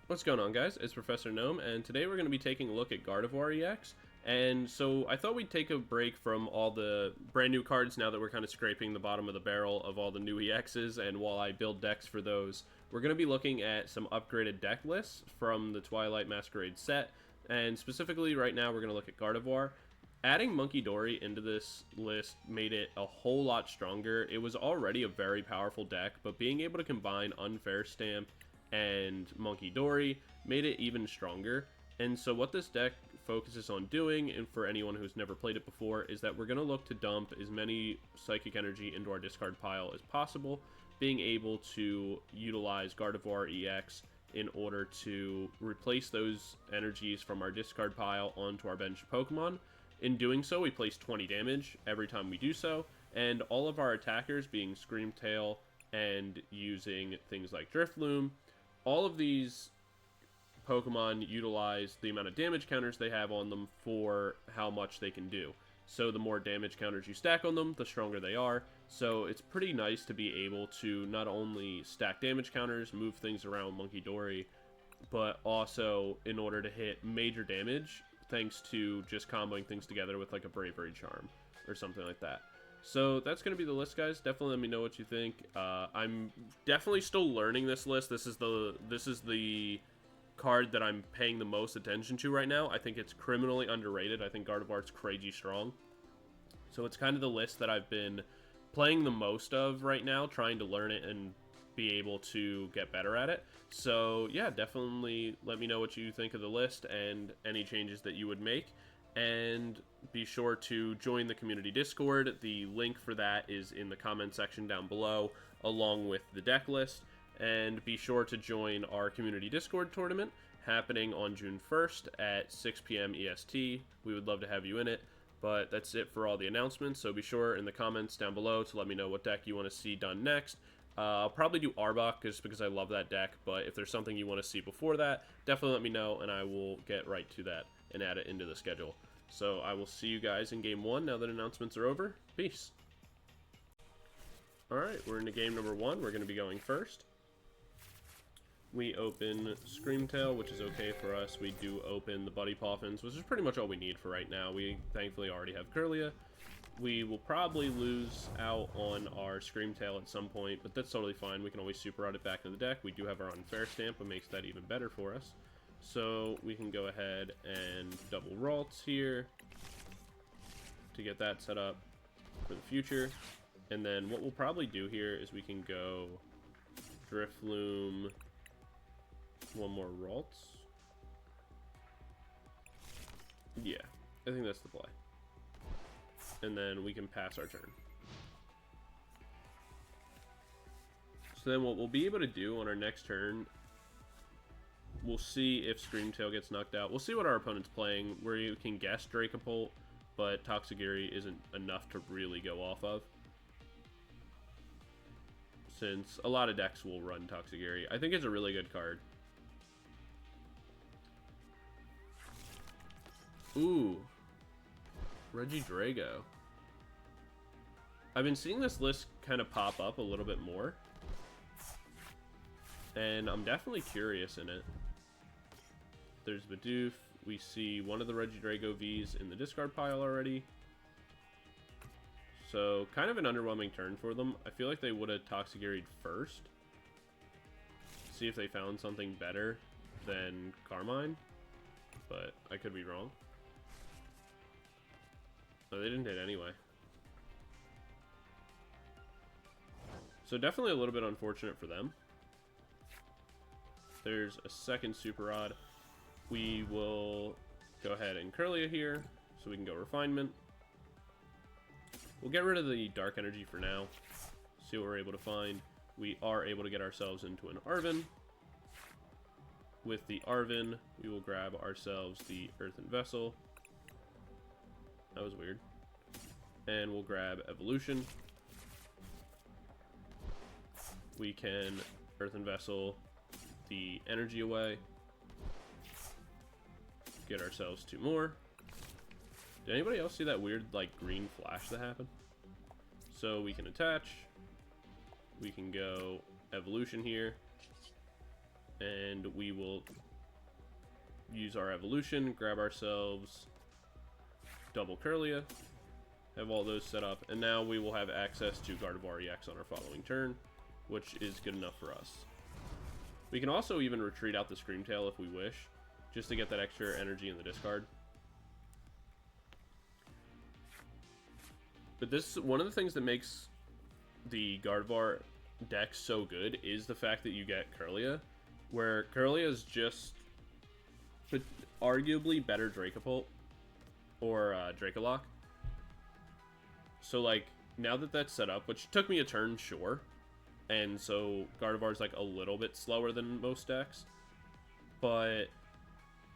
What's going on, guys? It's Professor Gnome, and today we're going to be taking a look at Gardevoir EX. And so I thought we'd take a break from all the brand new cards now that we're kind of scraping the bottom of the barrel of all the new EXs, and while I build decks for those, we're going to be looking at some upgraded deck lists from the Twilight Masquerade set, and specifically right now we're going to look at Gardevoir. Adding Munkidori into this list made it a whole lot stronger. It was already a very powerful deck, but being able to combine Unfair Stamp and Munkidori made it even stronger. And so what this deck focuses on doing, and for anyone who's never played it before, is that we're going to look to dump as many Psychic Energy into our discard pile as possible, being able to utilize Gardevoir EX in order to replace those energies from our discard pile onto our bench Pokemon. In doing so, we place 20 damage every time we do so, and all of our attackers, being Screamtail and using things like Drifloon, all of these Pokemon utilize the amount of damage counters they have on them for how much they can do. So the more damage counters you stack on them, the stronger they are. So it's pretty nice to be able to not only stack damage counters, move things around Munkidori, but also in order to hit major damage, thanks to just comboing things together with like a Bravery Charm or something like that. So that's going to be the list, guys. Definitely let me know what you think. I'm definitely still learning this list. This is the card that I'm paying the most attention to right now. I think it's criminally underrated. I think Gardevoir's crazy strong. So it's kind of the list that I've been playing the most of right now, trying to learn it and be able to get better at it. So yeah, definitely let me know what you think of the list and any changes that you would make. And be sure to join the community Discord. The link for that is in the comment section down below, along with the deck list. And be sure to join our community Discord tournament happening on June 1st at 6 p.m. EST. We would love to have you in it. But that's it for all the announcements. So be sure in the comments down below to let me know what deck you want to see done next. I'll probably do Arbok just because I love that deck. But if there's something you want to see before that, definitely let me know and I will get right to that and add it into the schedule. So I will see you guys in game 1 now that announcements are over. Peace. Alright, we're into game number 1. We're going to be going first. We open Screamtail, which is okay for us. We do open the Buddy Poffins, which is pretty much all we need for right now. We thankfully already have Kirlia. We will probably lose out on our Screamtail at some point, but that's totally fine. We can always super rot it back in the deck. We do have our Unfair Stamp, what makes that even better for us. So we can go ahead and double Ralts here to get that set up for the future. And then what we'll probably do here is we can go Drifloon, one more Ralts. Yeah, I think that's the play. And then we can pass our turn. So then what we'll be able to do on our next turn, we'll see if Screamtail gets knocked out. We'll see what our opponent's playing, where you can guess Dracopult, but Toxagiri isn't enough to really go off of, since a lot of decks will run Toxagiri. I think it's a really good card. Ooh, Regidrago. I've been seeing this list kind of pop up a little bit more, and I'm definitely curious in it. There's Bidoof. We see one of the Regidrago Vs in the discard pile already. So, kind of an underwhelming turn for them. I feel like they would have Toxagiri'd first. See if they found something better than Carmine. But I could be wrong. No, they didn't hit anyway. So definitely a little bit unfortunate for them. There's a second Super Rod. We will go ahead and Kirlia here, so we can go Refinement. We'll get rid of the Dark Energy for now. See what we're able to find. We are able to get ourselves into an Arven. With the Arven, we will grab ourselves the Earthen Vessel. That was weird. And we'll grab Evolution. We can Earthen Vessel the energy away. Get ourselves 2 more. Did anybody else see that weird, like, green flash that happened? So we can attach. We can go Evolution here. And we will use our evolution, grab ourselves double Kirlia, have all those set up, and now we will have access to Gardevoir EX on our following turn, which is good enough for us. We can also even retreat out the Screamtail if we wish, just to get that extra energy in the discard. But this, one of the things that makes the Gardevoir deck so good is the fact that you get Kirlia, where Kirlia is just arguably better Dracopult or Dracolock. So like, now that that's set up, which took me a turn, sure, and so Gardevoir's like a little bit slower than most decks, but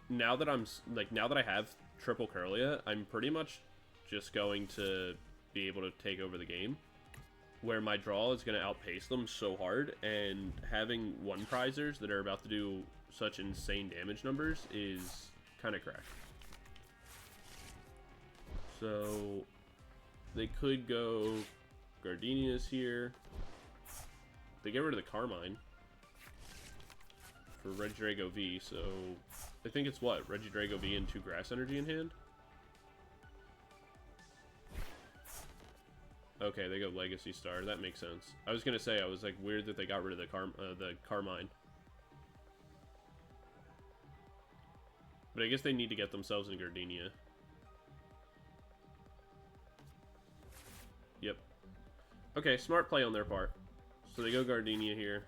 now that I have triple Kirlia, I'm pretty much just going to be able to take over the game, where my draw is going to outpace them so hard, and having one prizers that are about to do such insane damage numbers is kind of cracked. So they could go Gardenia's here. They get rid of the Carmine for Regidrago V, so I think it's what? Regidrago V and 2 Grass Energy in hand? Okay, they go Legacy Star. That makes sense. I was gonna say, I was like, weird that they got rid of the Carmine. But I guess they need to get themselves in Gardenia. Yep. Okay, smart play on their part. So they go Gardenia here.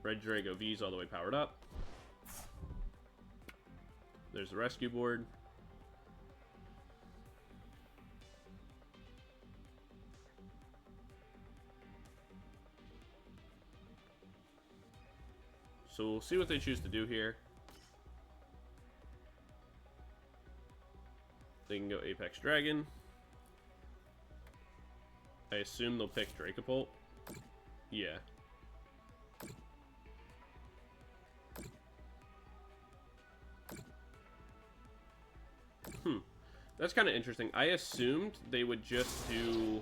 Regidrago V's all the way powered up. There's the rescue board. So we'll see what they choose to do here. They can go Apex Dragon. I assume they'll pick Dracopult. Yeah. That's kind of interesting. I assumed they would just do...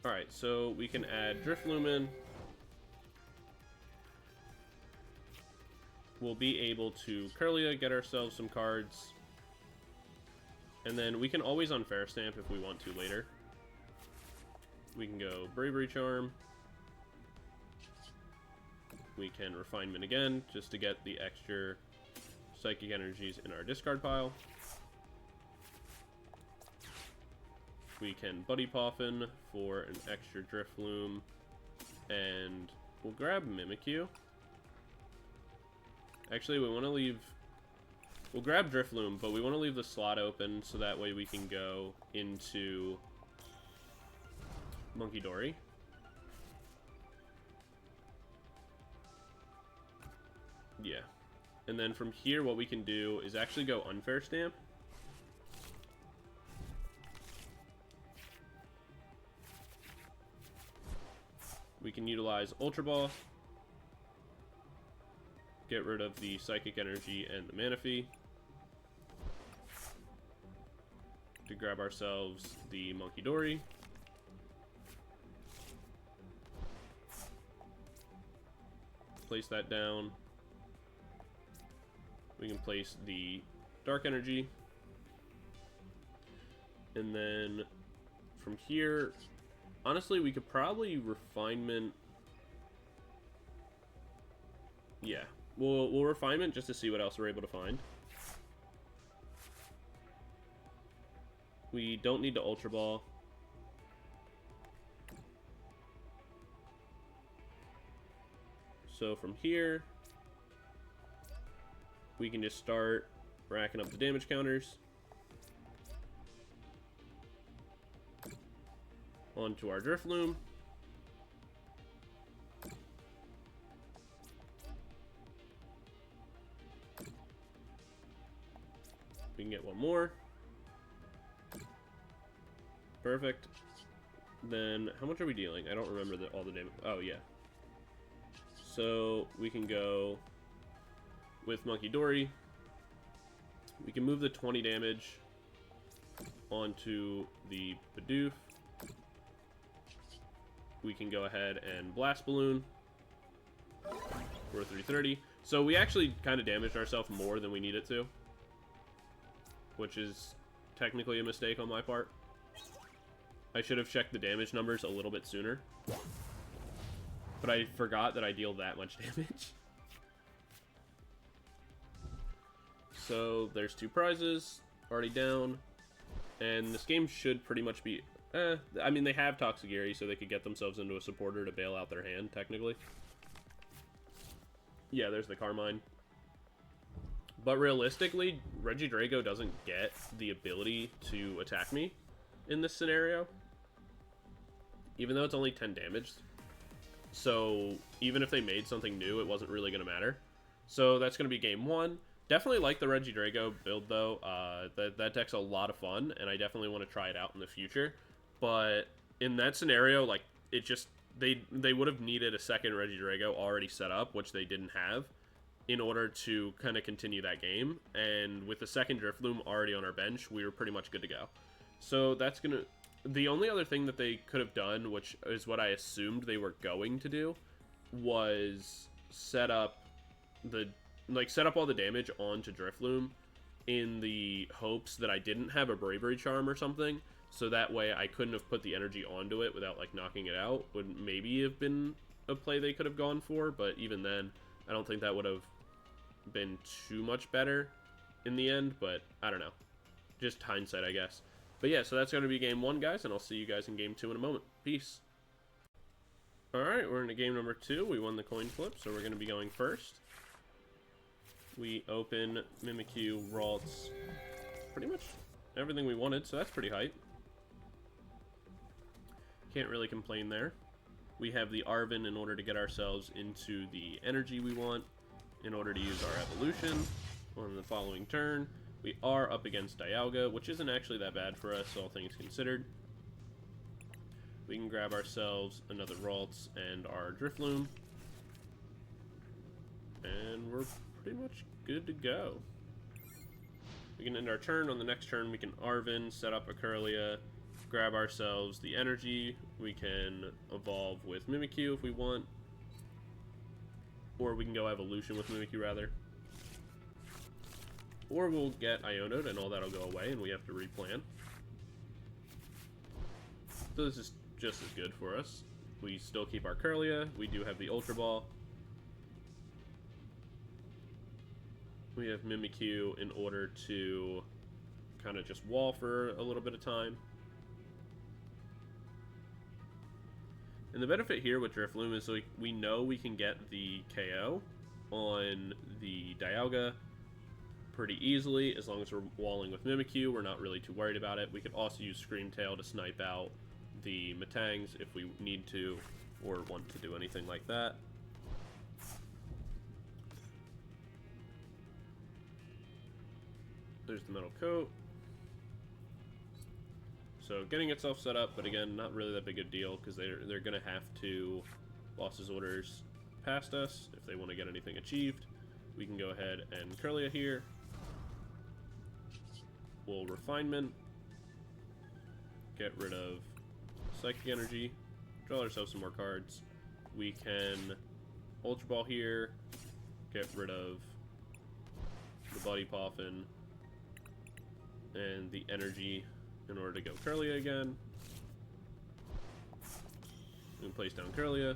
Alright, so we can add Drifloon in. We'll be able to Kirlia, get ourselves some cards. And then we can always Unfair Stamp if we want to later. We can go Bravery Charm. We can Refinement again, just to get the extra Psychic Energies in our discard pile. We can Buddy Poffin for an extra Drifloon, and we'll grab Mimikyu. Actually, we want to leave... We'll grab Drifloon, but we want to leave the slot open so that way we can go into Munkidori. Yeah. And then from here, what we can do is actually go Unfair Stamp. We can utilize Ultra Ball, get rid of the Psychic Energy and the Manaphy to grab ourselves the Munkidori. Place that down. We can place the Dark Energy. And then from here, honestly, we could probably Refinement. Yeah, we'll Refinement just to see what else we're able to find. We don't need to Ultra Ball. So from here, we can just start racking up the damage counters. Onto our Drifloon. We can get one more. Perfect. Then, how much are we dealing? I don't remember all the damage. Oh, yeah. So, we can go with Munkidori. We can move the 20 damage onto the Bidoof. we can go ahead and Blast Balloon for 330. So we actually kind of damaged ourselves more than we needed to, which is technically a mistake on my part. I should have checked the damage numbers a little bit sooner, but I forgot that I deal that much damage. So there's 2 prizes already down, and this game should pretty much be, I mean, they have Toxigiri, so they could get themselves into a supporter to bail out their hand, technically. Yeah, there's the Carmine. But realistically, Regidrago doesn't get the ability to attack me in this scenario, even though it's only 10 damage. So even if they made something new, it wasn't really going to matter. So that's going to be game 1. Definitely like the Regidrago build, though. That deck's a lot of fun, and I definitely want to try it out in the future. But in that scenario, like, it just, they would have needed a second Regidrago already set up, which they didn't have, in order to kind of continue that game. And with the second Drifloon already on our bench, we were pretty much good to go. So that's going to... The only other thing that they could have done, which is what I assumed they were going to do, was set up all the damage onto Drifloon in the hopes that I didn't have a Bravery Charm or something, so that way I couldn't have put the energy onto it without, like, knocking it out. Would maybe have been a play they could have gone for, but even then, I don't think that would have been too much better in the end, but I don't know. Just hindsight, I guess. But yeah, so that's going to be game 1, guys, and I'll see you guys in game 2 in a moment. Peace. Alright, we're into game number 2. We won the coin flip, so we're going to be going first. We open Mimikyu, Ralts, pretty much everything we wanted, so that's pretty hype. Can't really complain there. We have the Arven in order to get ourselves into the energy we want, in order to use our evolution on the following turn. We are up against Dialga, which isn't actually that bad for us, all things considered. We can grab ourselves another Ralts and our Drifloon, and we're pretty much good to go. We can end our turn. On the next turn, we can Arven, set up a Kirlia, grab ourselves the energy. We can evolve with Mimikyu if we want, or we can go evolution with Mimikyu, rather. Or we'll get Iono'd and all that'll go away and we have to replan. So this is just as good for us. We still keep our Kirlia. We do have the Ultra Ball. We have Mimikyu in order to kind of just wall for a little bit of time. And the benefit here with Drifloon is, like, we know we can get the KO on the Dialga pretty easily as long as we're walling with Mimikyu. We're not really too worried about it. We could also use Scream Tail to snipe out the Matangs if we need to or want to do anything like that. There's the Metal Coat. So getting itself set up, but again, not really that big a deal because they're going to have to Boss's Orders past us if they want to get anything achieved. We can go ahead and Kirlia here. We'll Refinement. Get rid of Psychic Energy. Draw ourselves some more cards. We can Ultra Ball here. Get rid of the Buddy Poffin and the energy in order to go Kirlia again. We can place down Kirlia.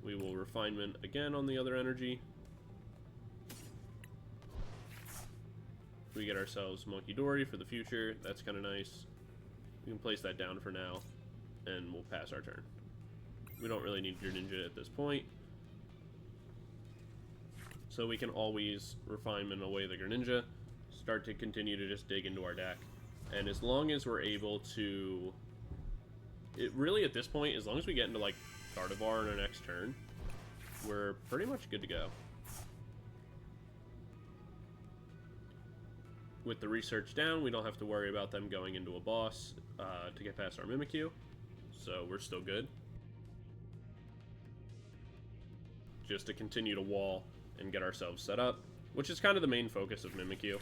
We will Refinement again on the other energy. We get ourselves Munkidori for the future. That's kind of nice. We can place that down for now, and we'll pass our turn. We don't really need Greninja at this point, so we can always Refinement away the Greninja, start to continue to just dig into our deck. And as long as we're able to... really, at this point, as long as we get into, like, Gardevoir on our next turn, we're pretty much good to go. With the research down, we don't have to worry about them going into a boss to get past our Mimikyu, so we're still good. Just to continue to wall and get ourselves set up, which is kind of the main focus of Mimikyu.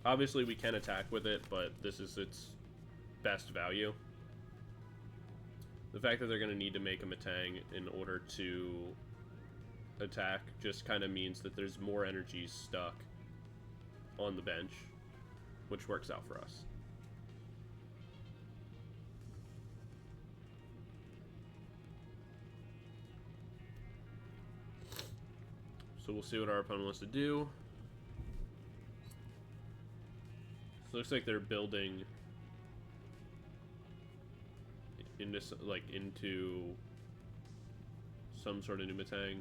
Obviously, we can attack with it, but this is its best value. The fact that they're going to need to make a Metang in order to attack just kind of means that there's more energy stuck on the bench, which works out for us. So we'll see what our opponent wants to do. So it looks like they're building into some sort of Numatang.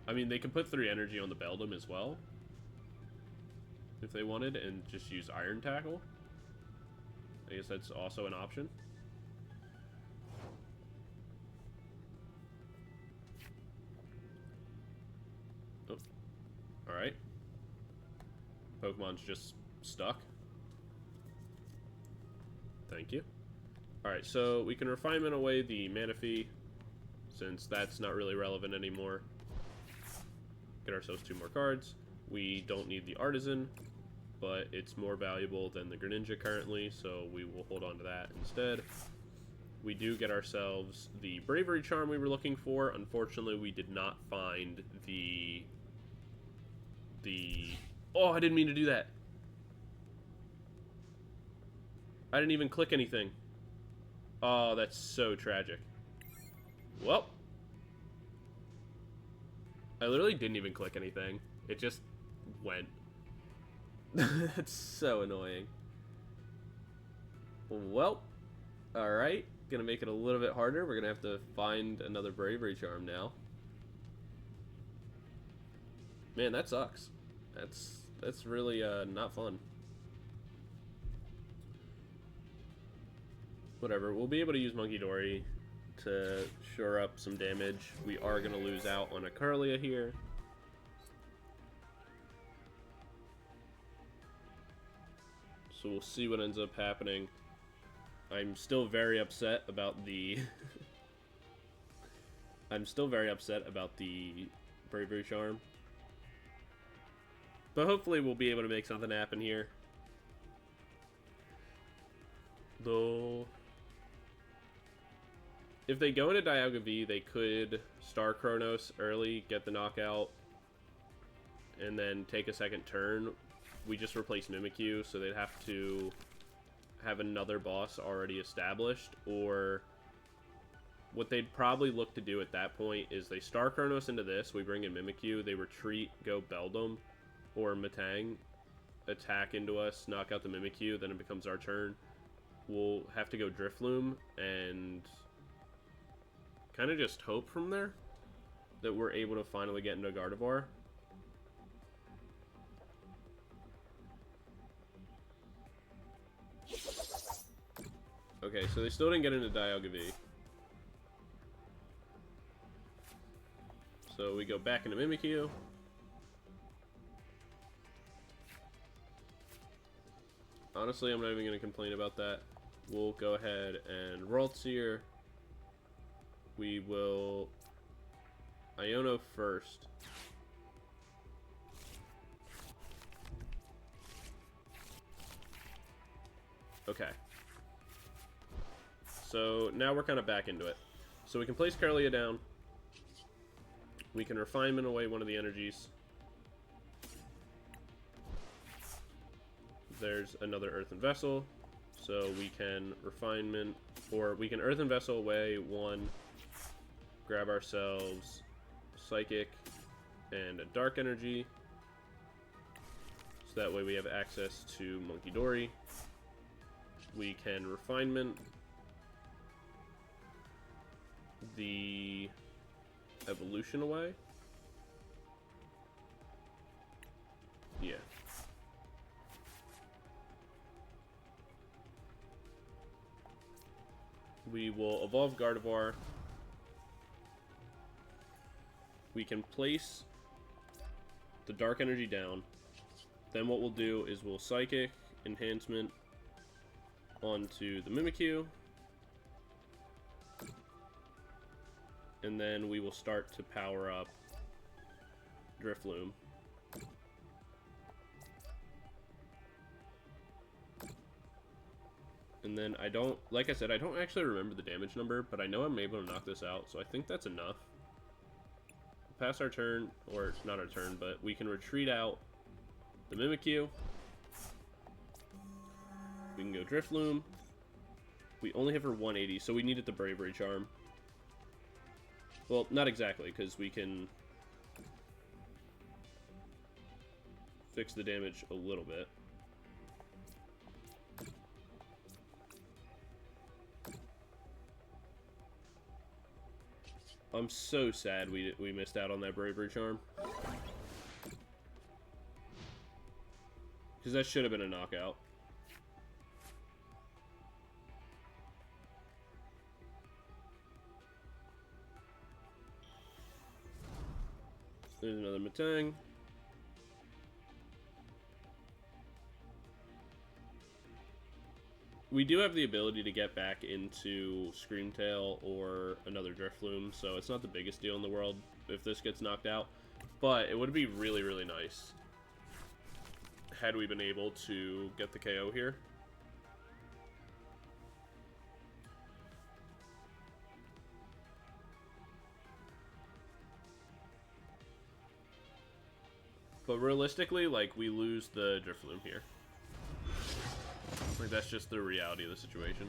I mean, they could put 3 energy on the Beldum as well, if they wanted, and just use Iron Tackle. I guess that's also an option. Oh. Alright. Pokemon's just stuck. Thank you. Alright, so we can refinement away the Manaphy, since that's not really relevant anymore. Get ourselves 2 more cards. We don't need the Artazon, but it's more valuable than the Greninja currently, so we will hold on to that instead. We do get ourselves the Bravery Charm we were looking for. Unfortunately, we did not find the... Oh, I didn't mean to do that. I didn't even click anything. Oh, that's so tragic. Well, I literally didn't even click anything. It just went. That's so annoying. Well, alright. Gonna make it a little bit harder. We're gonna have to find another Bravery Charm now. Man, that sucks. That's really not fun. Whatever, we'll be able to use Munkidori to shore up some damage. We are going to lose out on a Kirlia here. So we'll see what ends up happening. I'm still very upset about the... I'm still very upset about the Bravery Charm. But hopefully we'll be able to make something happen here. Though... if they go into Dialga V, they could Star Chronos early, get the knockout, and then take a second turn. We just replace Mimikyu, so they'd have to have another boss already established, or what they'd probably look to do at that point is they Star Chronos into this, we bring in Mimikyu, they retreat, go Beldum, or Metang, attack into us, knock out the Mimikyu, then it becomes our turn. We'll have to go Drifloon, and kind of just hope from there that we're able to finally get into Gardevoir. Okay, so they still didn't get into Dialga V. So we go back into Mimikyu. Honestly, I'm not even going to complain about that. We'll go ahead and Ralts here. We will Iono first. Okay. So now we're kind of back into it. So we can place Kirlia down. We can refinement away one of the energies. There's another Earthen Vessel. So we can refinement, or we can Earthen Vessel away one. Grab ourselves Psychic and a Dark Energy, so that way we have access to Munkidori. We can refinement the evolution away. Yeah. We will evolve Gardevoir. We can place the Dark Energy down. Then what we'll do is we'll Psychic Enhancement onto the Mimikyu. And then we will start to power up Drifloon. And And then I don't, like I said, I don't actually remember the damage number, but I know I'm able to knock this out, so I think that's enough. Pass our turn, or not our turn, but we can retreat out the Mimikyu. We can go Drifloon. We only have her 180, so we needed the Bravery Charm. Well, not exactly, because we can fix the damage a little bit. I'm so sad we missed out on that Bravery Charm. Because that should have been a knockout. There's another Metang. We do have the ability to get back into Screamtail or another Drifloon, so it's not the biggest deal in the world if this gets knocked out. But it would be really, really nice had we been able to get the KO here. But realistically, like, we lose the Drifloon here. Like, that's just the reality of the situation.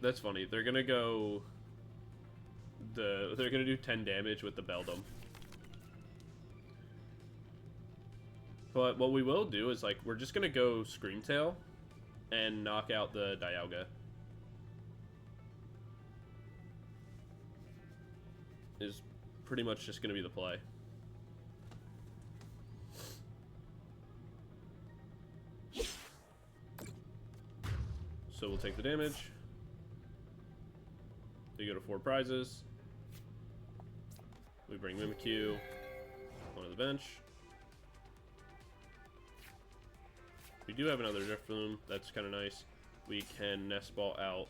That's funny. They're gonna go... They're gonna do 10 damage with the Beldum. But what we will do is, like, we're just gonna go Screamtail and knock out the Dialga. Is pretty much just going to be the play. So we'll take the damage. We go to 4 prizes. We bring Mimikyu onto the bench. We do have another Drifloon. That's kind of nice. We can Nest Ball out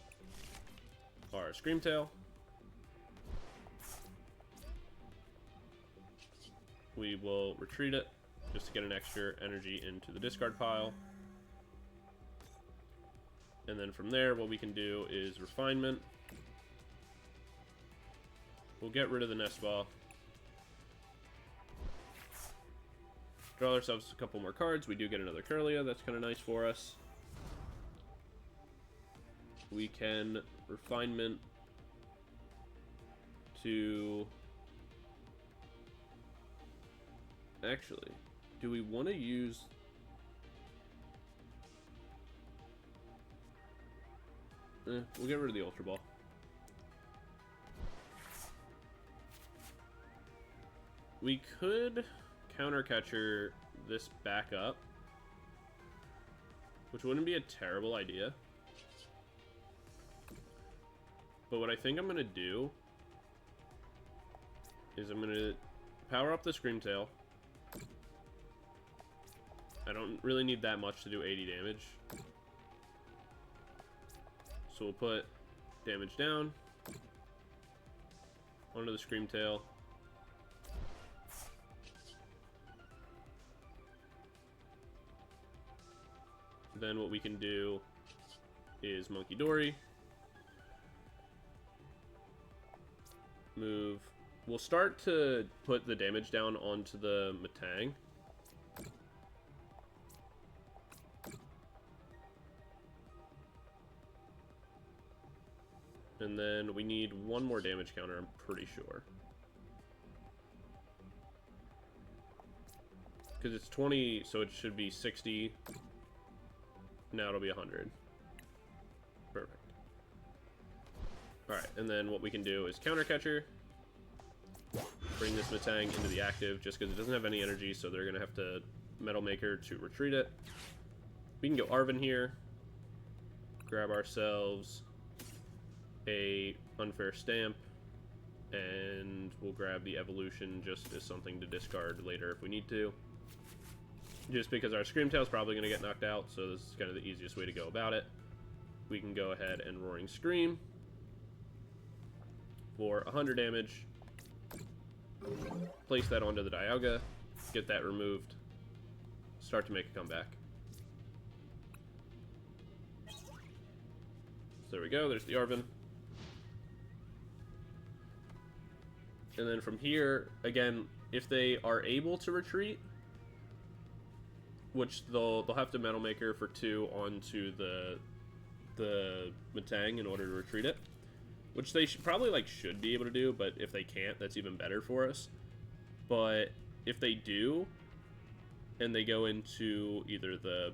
our Screamtail. We will retreat it just to get an extra energy into the discard pile. And then from there, what we can do is Refinement. We'll get rid of the Nest Ball. Draw ourselves a couple more cards. We do get another Kirlia. That's kind of nice for us. We can Refinement to... Actually, do we want to use... we'll get rid of the Ultra Ball. We could counter catcher this back up, which wouldn't be a terrible idea. But what I think I'm going to do is I'm going to power up the Screamtail. I don't really need that much to do 80 damage. So we'll put damage down onto the Screamtail. Then what we can do is Munkidori. Move. We'll start to put the damage down onto the Metang. And then we need one more damage counter, I'm pretty sure. Because it's 20, so it should be 60. Now it'll be 100. Perfect. Alright, and then what we can do is counter catcher. Bring this Metang into the active just because it doesn't have any energy, so they're going to have to Metal Maker to retreat it. We can go Arven here. Grab ourselves a Unfair Stamp, and we'll grab the Evolution just as something to discard later if we need to. Just because our Screamtail is probably going to get knocked out, so this is kind of the easiest way to go about it. We can go ahead and Roaring Scream for 100 damage. place that onto the Dialga, get that removed, start to make a comeback. So there we go, there's the Arven. And then from here, again, if they are able to retreat, which they'll have to Metal Maker for 2 onto the Metang in order to retreat it, which they should probably should be able to do, but if they can't, that's even better for us. But if they do, and they go into either the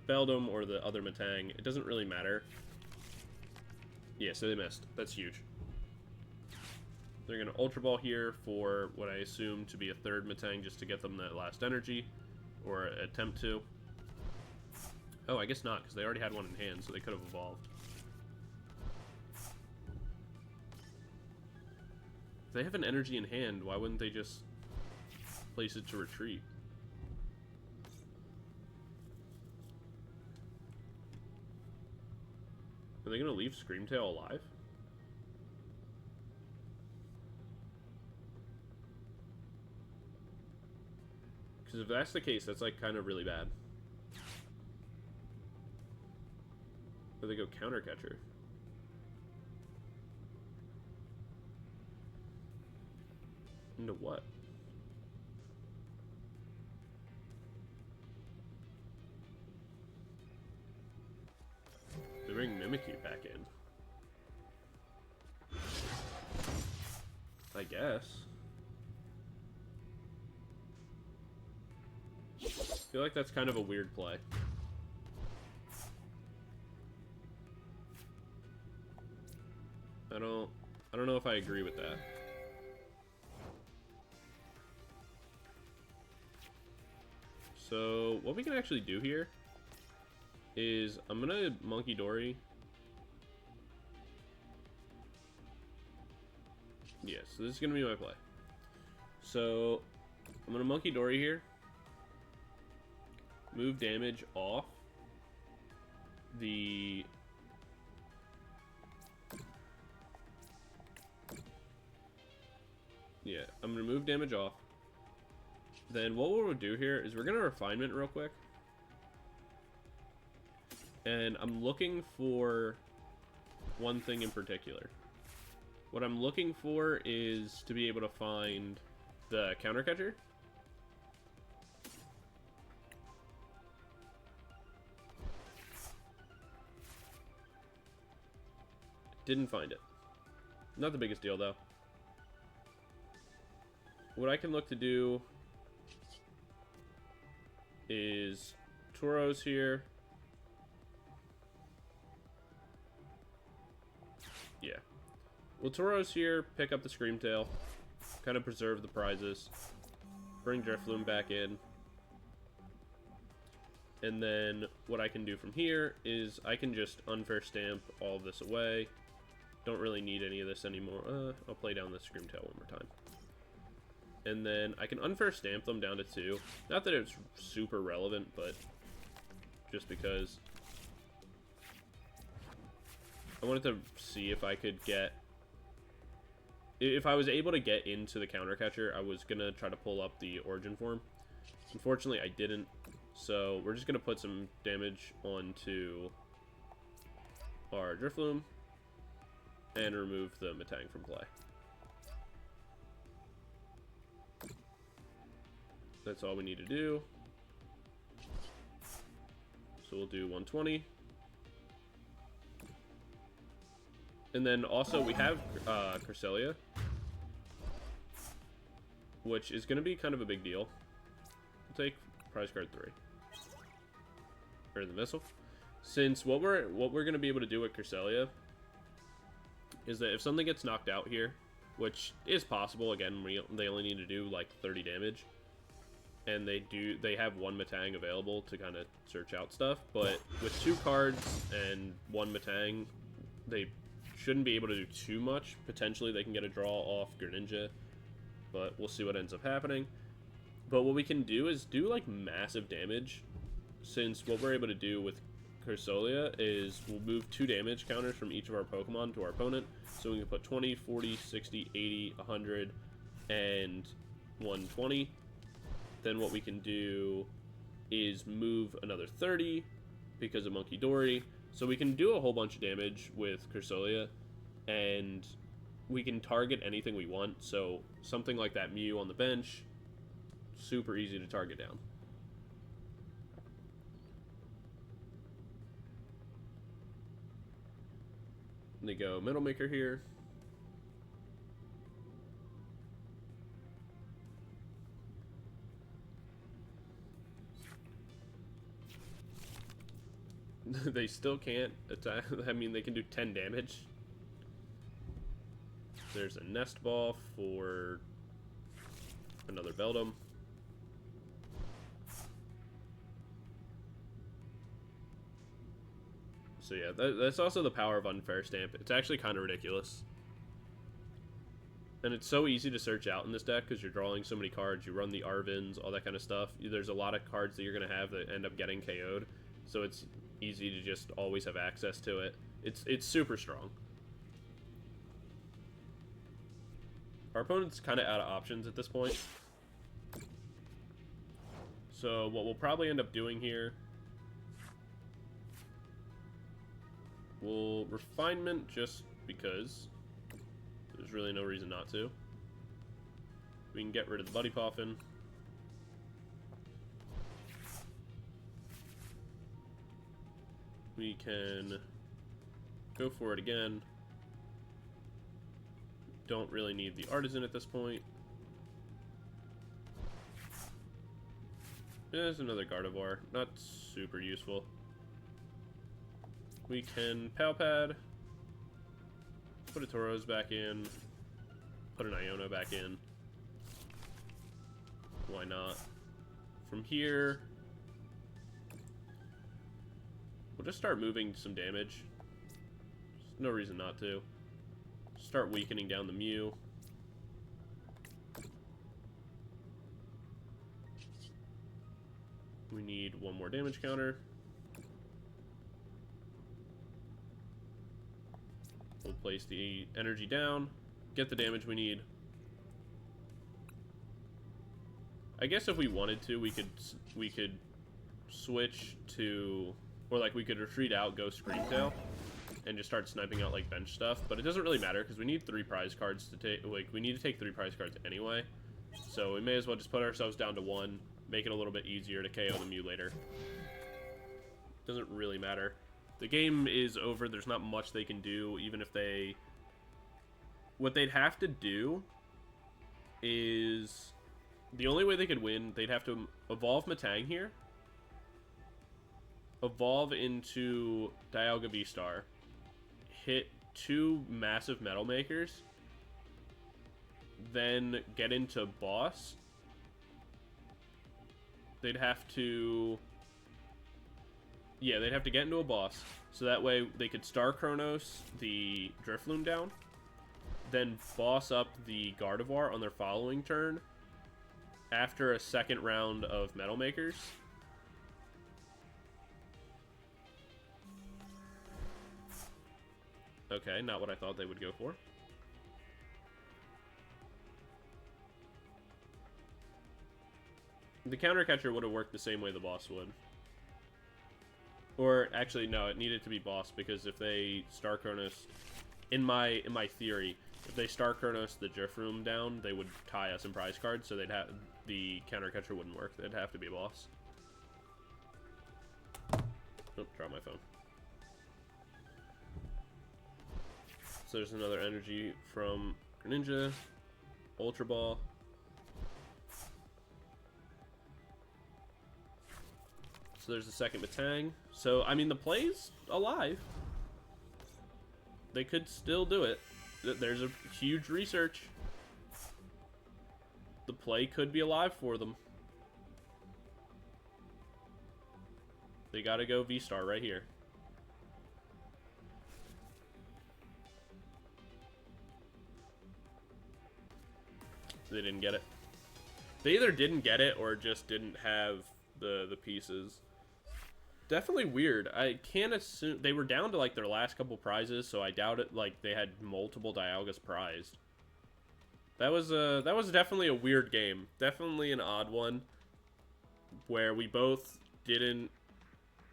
Beldum or the other Metang, it doesn't really matter. Yeah, so they missed. That's huge. They're going to Ultra Ball here for what I assume to be a 3rd Metang just to get them that last energy, or attempt to. Oh, I guess not, because they already had one in hand, so they could have evolved. If they have an energy in hand, why wouldn't they just place it to retreat? Are they going to leave Screamtail alive? Because if that's the case, that's kind of really bad. Or they go Counter Catcher. Into what? They bring Mimikyu back in. I guess. I feel like that's kind of a weird play. I don't know if I agree with that. So what we can actually do here is I'm gonna Munkidori. Yeah, so this is gonna be my play. So I'm gonna Munkidori here. Move damage off the I'm gonna move damage off. Then what we'll do here is we're gonna Refinement real quick. And I'm looking for one thing in particular. What I'm looking for is to be able to find the Counter Catcher. Didn't find it. Not the biggest deal, though. What I can look to do is Turo's here. Yeah. Well, Turo's here, pick up the Screamtail, kind of preserve the prizes, bring Drifloon back in. And then what I can do from here is I can just Unfair Stamp all of this away. Don't really need any of this anymore. I'll play down the Screamtail one more time. And then I can Unfair Stamp them down to 2. Not that it's super relevant, but just because I wanted to see if I could get... If I was able to get into the Counter Catcher, I was going to try to pull up the Origin Form. Unfortunately, I didn't. So we're just going to put some damage onto our Drifloon and remove the Metang from play. That's all we need to do. So we'll do 120. And then also we have Cresselia, which is going to be kind of a big deal. We'll take prize card 3. Earthen Vessel. Since what we're going to be able to do with Cresselia is that if something gets knocked out here, which is possible, again, they only need to do like 30 damage. And they have one Metang available to kind of search out stuff, but with 2 cards and 1 Metang, they shouldn't be able to do too much. Potentially they can get a draw off Greninja, but we'll see what ends up happening. But what we can do is do like massive damage, since what we're able to do with Cresselia is we'll move 2 damage counters from each of our Pokemon to our opponent, so we can put 20, 40, 60, 80, 100, and 120. Then what we can do is move another 30 because of Munkidori. So we can do a whole bunch of damage with Cresselia, and we can target anything we want. So something like that Mew on the bench, super easy to target down. And they go Middle Maker here. They still can't attack. I mean, they can do 10 damage. There's a Nest Ball for another Beldum. So yeah, that's also the power of Unfair Stamp. It's actually kind of ridiculous. And it's so easy to search out in this deck because you're drawing so many cards. You run the Arvens, all that kind of stuff. There's a lot of cards that you're going to have that end up getting KO'd. So it's easy to just always have access to it. It's super strong. Our opponent's kind of out of options at this point. So what we'll probably end up doing here, we'll Refinement just because there's really no reason not to. We can get rid of the Buddy Poffin. We can go for it again. Don't really need the Artazon at this point. There's another Gardevoir. Not super useful. We can Pal Pad. Put a Turo's back in. Put an Iono back in. Why not? From here, we'll just start moving some damage. There's no reason not to. Start weakening down the Mew. We need one more damage counter. We'll place the energy down, get the damage we need. I guess if we wanted to, we could switch to, or like we could retreat out, go Scream Tail, and just start sniping out like bench stuff. But it doesn't really matter because we need 3 prize cards to take. Like we need to take 3 prize cards anyway, so we may as well just put ourselves down to 1, make it a little bit easier to KO the Mew later. Doesn't really matter. The game is over. There's not much they can do, even if they... What they'd have to do is... The only way they could win, they'd have to evolve Matang here. Evolve into Dialga V-Star. Hit 2 massive Metal Makers. Then get into Boss. They'd have to... Yeah, they'd have to get into a boss, so that way they could Star Chronos the Drifloon down, then boss up the Gardevoir on their following turn after a second round of Metal Makers. Okay, not what I thought they would go for. The counter catcher would have worked the same way the boss would. Or actually, no, it needed to be boss because if they Star Chronos, in my theory, if they Star Chronos the Drifloon down, they would tie us in prize cards, so they'd have the counter catcher wouldn't work. They'd have to be boss. Oh, drop my phone. So there's another energy from Greninja, Ultra Ball. So there's the second Matang. So, I mean, the play's alive. They could still do it. There's a huge research. The play could be alive for them. They gotta go V-Star right here. They didn't get it. They either didn't get it or just didn't have the pieces. Definitely weird. I can't assume they were down to like their last couple prizes, so I doubt it. Like they had multiple Dialgas prized. That was definitely a weird game. Definitely an odd one, where we both didn't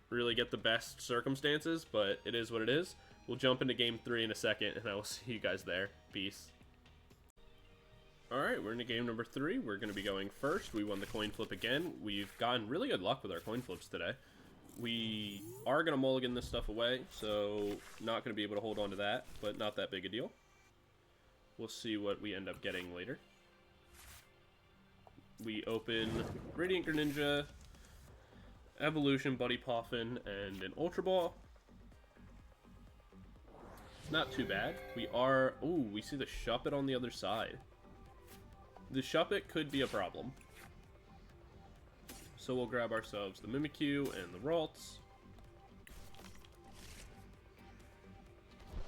really get the best circumstances, but it is what it is. We'll jump into game 3 in a second, and I will see you guys there. Peace. Alright, we're into game number 3. We're going to be going first. We won the coin flip again. We've gotten really good luck with our coin flips today. We are going to mulligan this stuff away, so not going to be able to hold on to that, but not that big a deal. We'll see what we end up getting later. We open Radiant Greninja, Evolution, Buddy Poffin, and an Ultra Ball. Not too bad. We are... Ooh, we see the Shuppet on the other side. The Shuppet could be a problem. So we'll grab ourselves the Mimikyu and the Ralts.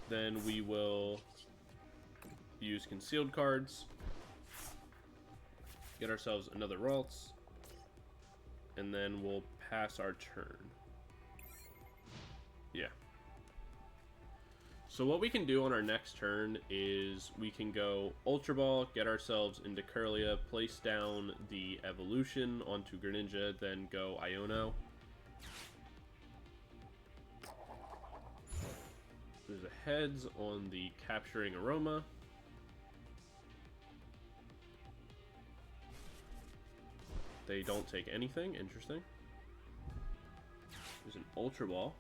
Then we will use concealed cards. Get ourselves another Ralts. And then we'll pass our turn. Yeah. So what we can do on our next turn is we can go Ultra Ball, get ourselves into Kirlia, place down the Evolution onto Greninja, then go Iono. There's a heads on the Capturing Aroma. They don't take anything, interesting. There's an Ultra Ball.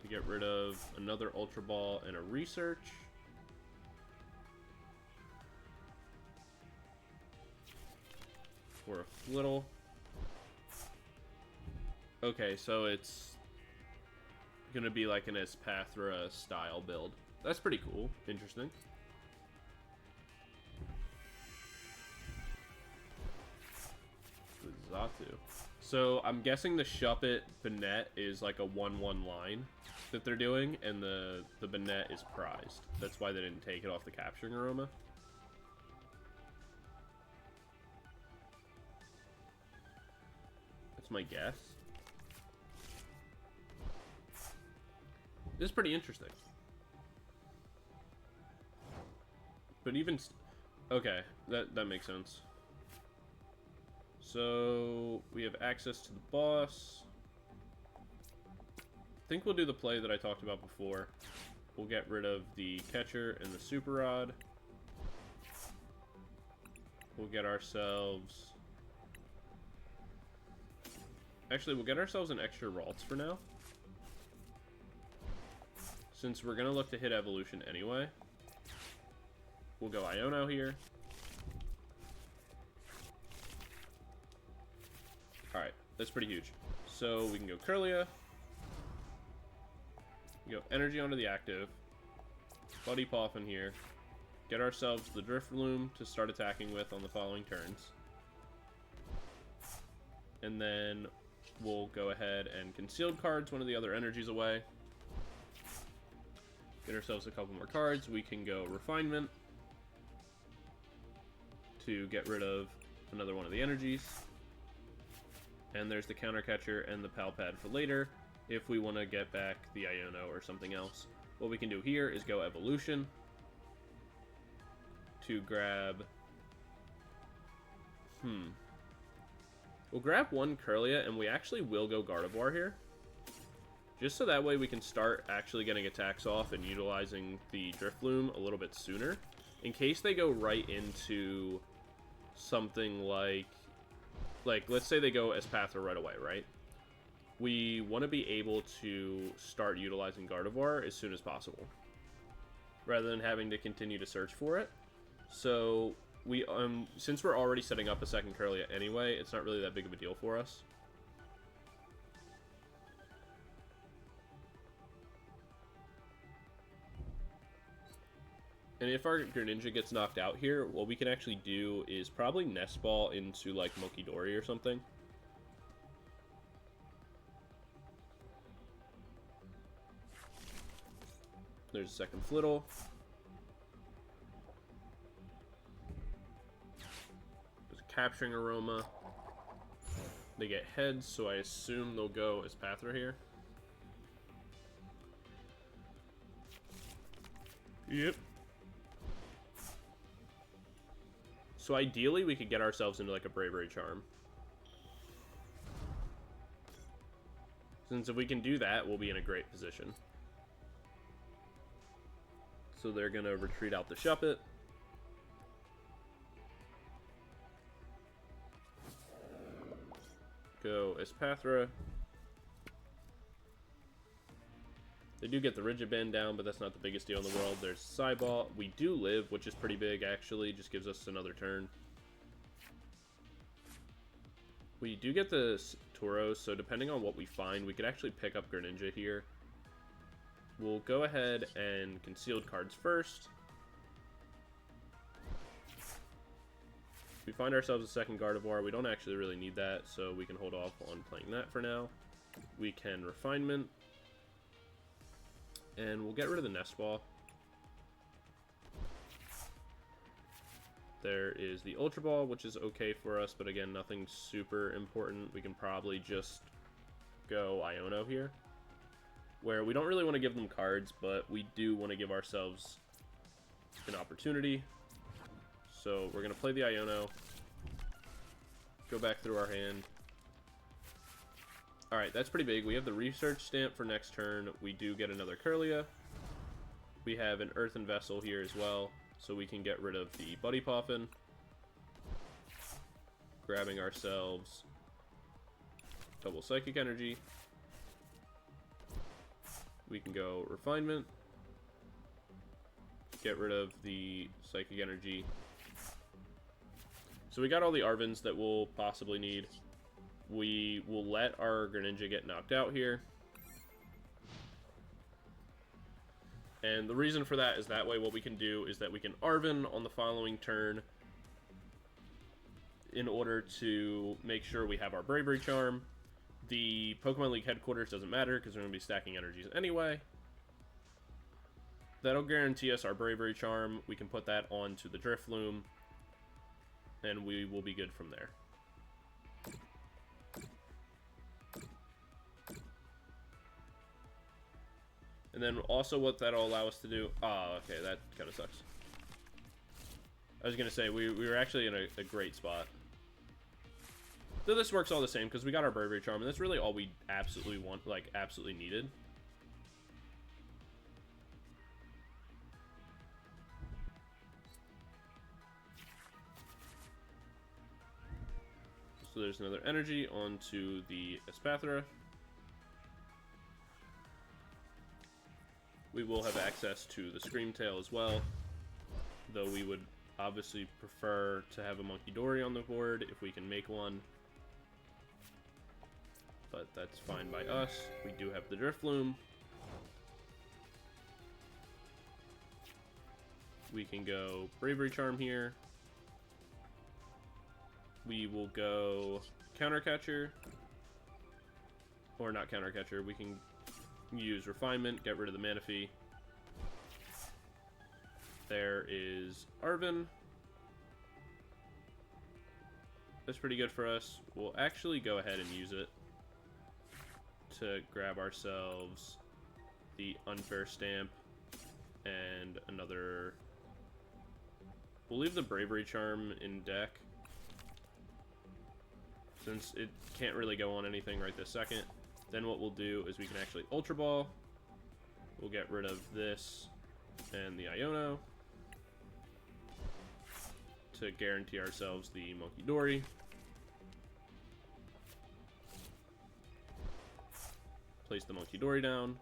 To get rid of another Ultra Ball and a Research. For a Flittle. Okay, so it's gonna be like an Espathra style build. That's pretty cool. Interesting. Zatu. So I'm guessing the Shuppet Banette is like a 1-1 line that they're doing, and the Banette is prized. That's why they didn't take it off the Capturing Aroma. That's my guess. This is pretty interesting. But even... Okay, that makes sense. So, we have access to the boss. I think we'll do the play that I talked about before. We'll get rid of the catcher and the Super Rod. We'll get ourselves... Actually, we'll get ourselves an extra Ralts for now. Since we're going to look to hit Evolution anyway. We'll go Iono here. Alright, that's pretty huge. So we can go Kirlia. Go Energy onto the active. Buddy Poffin here. Get ourselves the Drifloon to start attacking with on the following turns. And then we'll go ahead and concealed cards one of the other energies away. Get ourselves a couple more cards. We can go Refinement to get rid of another one of the energies. And there's the counter catcher and the Pal Pad for later if we want to get back the Iono or something else. What we can do here is go Evolution to grab... We'll grab one Kirlia, and we actually will go Gardevoir here. Just so that way we can start actually getting attacks off and utilizing the Drifloon a little bit sooner. In case they go right into something like, let's say they go Espathra right away, right? We want to be able to start utilizing Gardevoir as soon as possible, rather than having to continue to search for it. So, we since we're already setting up a second Kirlia anyway, it's not really that big of a deal for us. And if our Greninja gets knocked out here, what we can actually do is probably Nest Ball into, like, Munkidori or something. There's a second Flittle. There's a Capturing Aroma. They get heads, so I assume they'll go Espathra here. Yep. So ideally, we could get ourselves into like a Bravery Charm. Since if we can do that, we'll be in a great position. So they're going to retreat out the Shuppet. Go Espathra. They do get the Rigid Band down, but that's not the biggest deal in the world. There's Cyball. We do live, which is pretty big, actually. Just gives us another turn. We do get the Turo, so depending on what we find, we could actually pick up Greninja here. We'll go ahead and concealed cards first. If we find ourselves a second Gardevoir, we don't actually really need that, so we can hold off on playing that for now. We can Refinement. And we'll get rid of the Nest Ball. There is the Ultra Ball, which is okay for us, but again, nothing super important. We can probably just go Iono here, where we don't really want to give them cards, but we do want to give ourselves an opportunity. So we're going to play the Iono, go back through our hand. Alright, that's pretty big. We have the Research Stamp for next turn. We do get another Kirlia. We have an Earthen Vessel here as well, so we can get rid of the Buddy Poffin. Grabbing ourselves double Psychic Energy. We can go Refinement. Get rid of the Psychic Energy. So we got all the Arvens that we'll possibly need. We will let our Greninja get knocked out here. And the reason for that is that way what we can do is that we can Arven on the following turn in order to make sure we have our Bravery Charm. The Pokemon League headquarters doesn't matter because we're going to be stacking energies anyway. That'll guarantee us our Bravery Charm. We can put that onto the Drifloon, and we will be good from there. And then also what that'll allow us to do... Oh, okay, that kind of sucks. I was going to say, we were actually in a great spot. Though this works all the same, because we got our Bravery Charm, and that's really all we absolutely want, like, absolutely needed. So there's another energy onto the Espathra. We will have access to the Screamtail as well, though we would obviously prefer to have a Munkidori on the board if we can make one. But that's fine by us. We do have the Drifloon. We can go Bravery Charm here. We will go Counter Catcher. Or not Counter Catcher. We can use Refinement, get rid of the Manaphy. There is Arven. That's pretty good for us. We'll actually go ahead and use it to grab ourselves the Unfair Stamp and another... We'll leave the Bravery Charm in deck, since it can't really go on anything right this second. Then what we'll do is we can actually Ultra Ball. We'll get rid of this and the Iono to guarantee ourselves the Munkidori. Place the Munkidori down.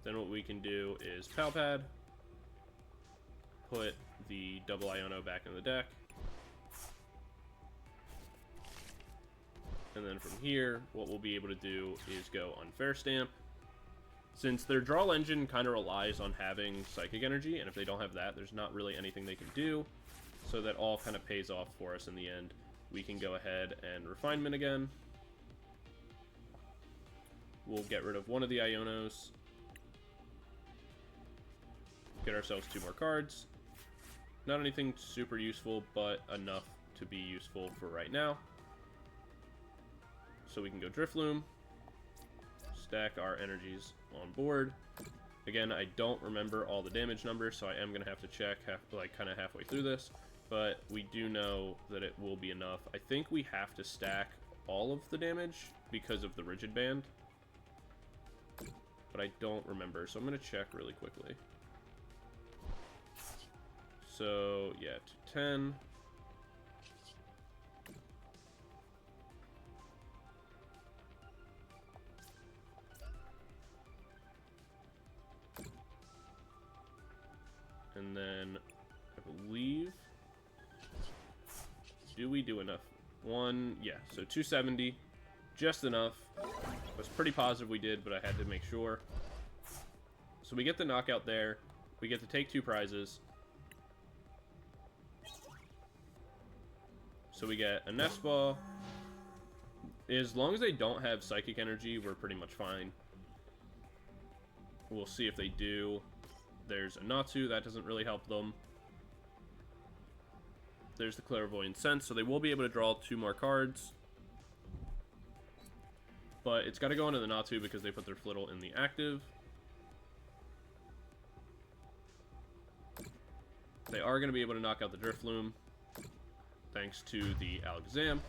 Then what we can do is Pal Pad. Put the double Iono back in the deck. And then from here, what we'll be able to do is go Unfair Stamp. Since their draw engine kind of relies on having Psychic Energy, and if they don't have that, there's not really anything they can do. So that all kind of pays off for us in the end. We can go ahead and Refinement again. We'll get rid of one of the Ionos. Get ourselves 2 more cards. Not anything super useful, but enough to be useful for right now. So we can go Drifloon, stack our energies on board, Again, I don't remember all the damage numbers, so I am going to have to check kind of halfway through this. But we do know that it will be enough. I think we have to stack all of the damage because of the rigid band. But I don't remember, so I'm going to check really quickly. So, yeah, 210. And then, I believe, do we do enough? Yeah, so 270, just enough. I was pretty positive we did, but I had to make sure. So we get the knockout there. We get to take 2 prizes. So we get a Nest Ball. As long as they don't have Psychic Energy, we're pretty much fine. We'll see if they do. There's a Natsu, that doesn't really help them. There's the Clairvoyant Sense, so they will be able to draw 2 more cards. But it's got to go into the Natsu because they put their Flittle in the active. They are going to be able to knock out the Drifloon, thanks to the Alakazam.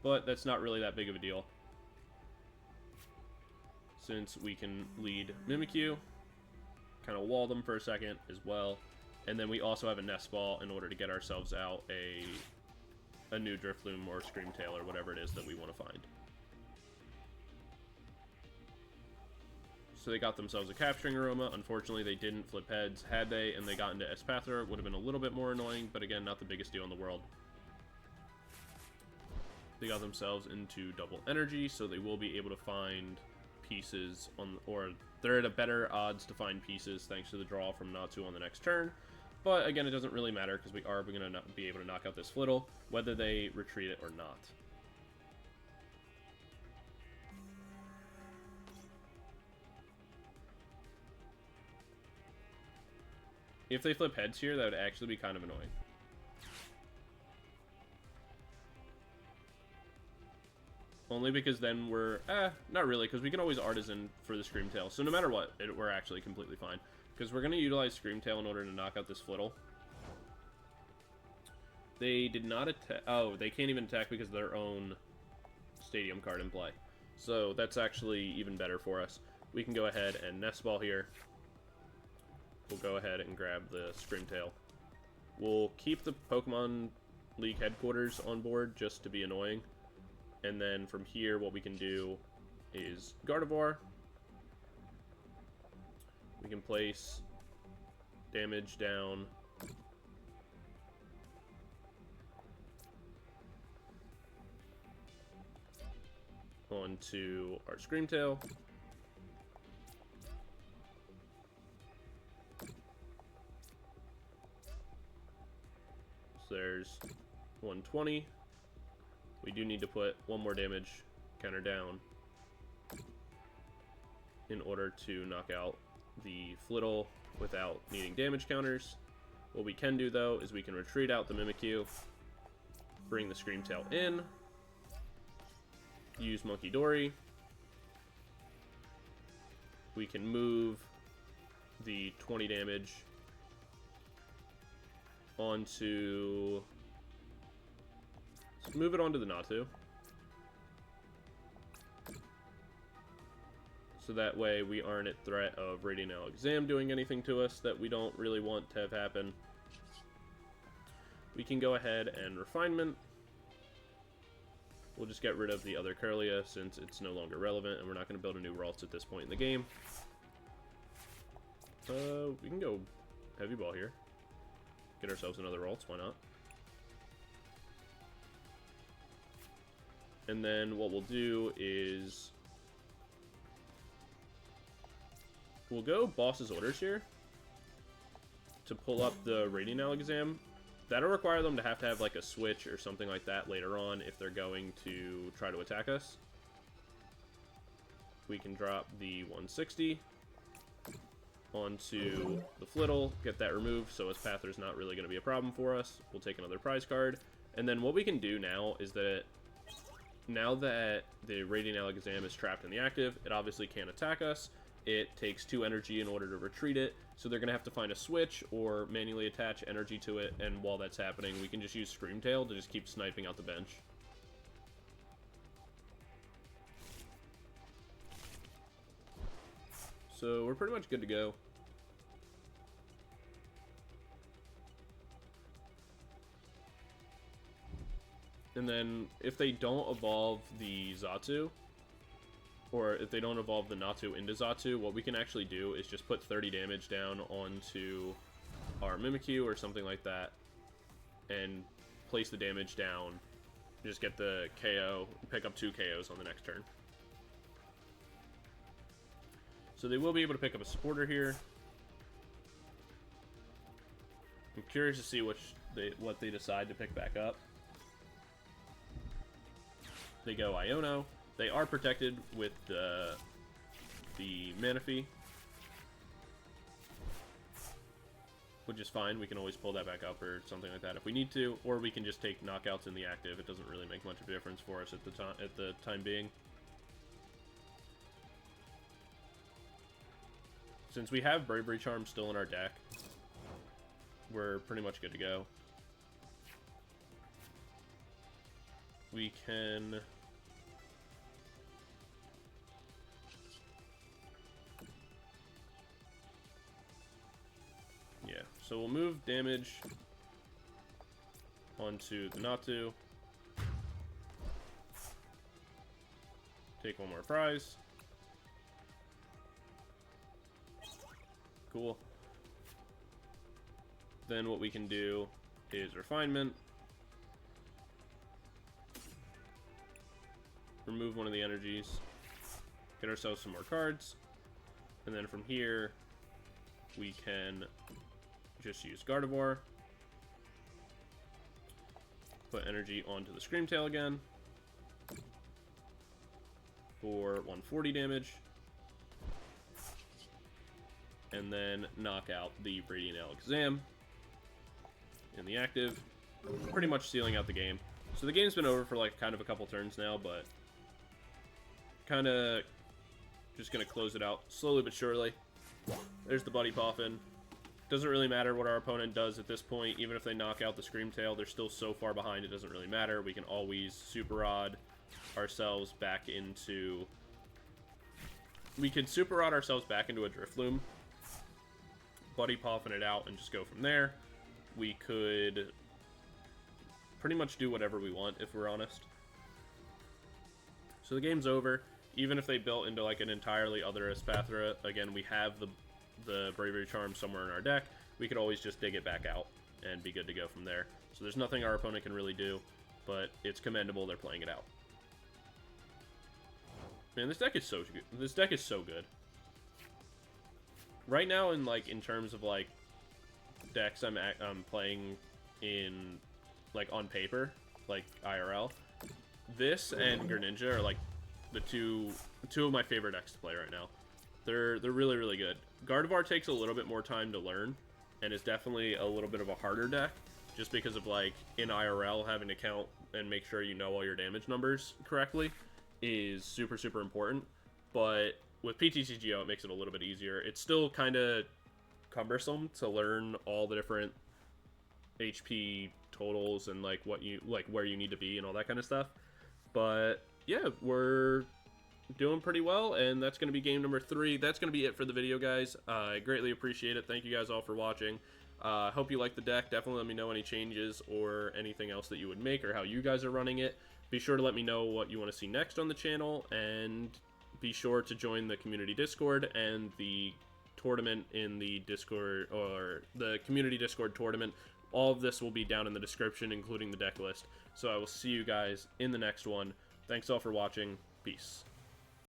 But that's not really that big of a deal, since we can lead Mimikyu, kind of wall them for a second as well, and then we also have a Nest Ball in order to get ourselves out a new Drifloon or Screamtail or whatever it is that we want to find. So they got themselves a Capturing Aroma. Unfortunately, they didn't flip heads. Had they, and they got into Espathra, it would have been a little bit more annoying, but again, not the biggest deal in the world. They got themselves into double energy, so they will be able to find pieces or they're at a better odds to find pieces thanks to the draw from Natsu on the next turn. But again, it doesn't really matter because we are going to be able to knock out this Flittle, whether they retreat it or not. If they flip heads here, that would actually be kind of annoying. Only because then we're... not really, because we can always Artazon for the Screamtail. So no matter what, we're actually completely fine. Because we're going to utilize Screamtail in order to knock out this Flittle. They did not attack... Oh, they can't even attack because of their own Stadium card in play. So that's actually even better for us. We can go ahead and Nest Ball here. We'll go ahead and grab the Screamtail. We'll keep the Pokemon League headquarters on board just to be annoying. And then from here, what we can do is Gardevoir. We can place damage down. Onto our Screamtail. So there's 120. We do need to put 1 more damage counter down in order to knock out the Flittle without needing damage counters. What we can do, though, is we can retreat out the Mimikyu, bring the Screamtail in, use Munkidori. We can move the 20 damage onto... Let's move it onto the Natsu. So that way we aren't at threat of Radiant Alakazam doing anything to us that we don't really want to have happen. We can go ahead and Refinement. We'll just get rid of the other Kirlia since it's no longer relevant, and we're not going to build a new Ralts at this point in the game. We can go Heavy Ball here. Get ourselves another Ralts, why not? And then what we'll do is we'll go Boss's Orders here to pull up the Radiant Alakazam. That'll require them to have like a switch or something like that later on if they're going to try to attack us. We can drop the 160 onto the Flittle, get that removed, so Espathra's not really going to be a problem for us. We'll take another prize card. And then what we can do now is that now that the Radiant Alakazam is trapped in the active, it obviously can't attack us. it takes 2 energy in order to retreat it. So they're going to have to find a switch or manually attach energy to it, and while that's happening, we can just use Screamtail to just keep sniping out the bench. So we're pretty much good to go. And then if they don't evolve the Xatu, or if they don't evolve the Natu into Xatu, what we can actually do is just put 30 damage down onto our Mimikyu or something like that, and place the damage down, just get the KO, pick up 2 KOs on the next turn. So they will be able to pick up a supporter here. I'm curious to see what they decide to pick back up. They go Iono. They are protected with the Manaphy, which is fine. We can always pull that back up or something like that if we need to, or we can just take knockouts in the active. It doesn't really make much of a difference for us at the time being. Since we have Bravery Charm still in our deck, we're pretty much good to go. We can... yeah, so we'll move damage onto the Natu. Take 1 more prize. Cool. Then what we can do is Refinement. Remove 1 of the energies. Get ourselves some more cards. And then from here, we can just use Gardevoir. Put energy onto the Screamtail again for 140 damage. And then knock out the Radiant Alakazam in the active, pretty much sealing out the game. So the game's been over for like kind of a couple turns now, but kind of just going to close it out slowly but surely. There's the Buddy Poffin. Doesn't really matter what our opponent does at this point. Even if they knock out the Screamtail, they're still so far behind, it doesn't really matter. We can always Super Rod ourselves back into... we could Super Rod ourselves back into a Drifloon, Buddy Poffin it out, and just go from there. We could pretty much do whatever we want, if we're honest. So the game's over. Even if they built into like an entirely other Espathra, again, we have the Bravery Charm somewhere in our deck. We could always just dig it back out and be good to go from there. So there's nothing our opponent can really do, but it's commendable they're playing it out. Man, this deck is so good. This deck is so good. Right now, in terms of like decks I'm playing in like on paper, like IRL, this and Greninja are like the two of my favorite decks to play right now. They're really, really good. Gardevoir takes a little bit more time to learn, and is definitely a little bit of a harder deck, just because of like in IRL having to count and make sure you know all your damage numbers correctly is super, super important. But with PTCGO, it makes it a little bit easier. It's still kind of cumbersome to learn all the different HP totals and like what you like, where you need to be and all that kind of stuff. But yeah, we're doing pretty well, and that's going to be game number 3. That's going to be it for the video, guys. I greatly appreciate it. Thank you guys all for watching. Hope you like the deck. Definitely let me know any changes or anything else that you would make or how you guys are running it. Be sure to let me know what you want to see next on the channel, and be sure to join the community Discord and the tournament in the Discord, or the community Discord tournament. All of this will be down in the description, including the deck list. So I will see you guys in the next one. Thanks all for watching. Peace.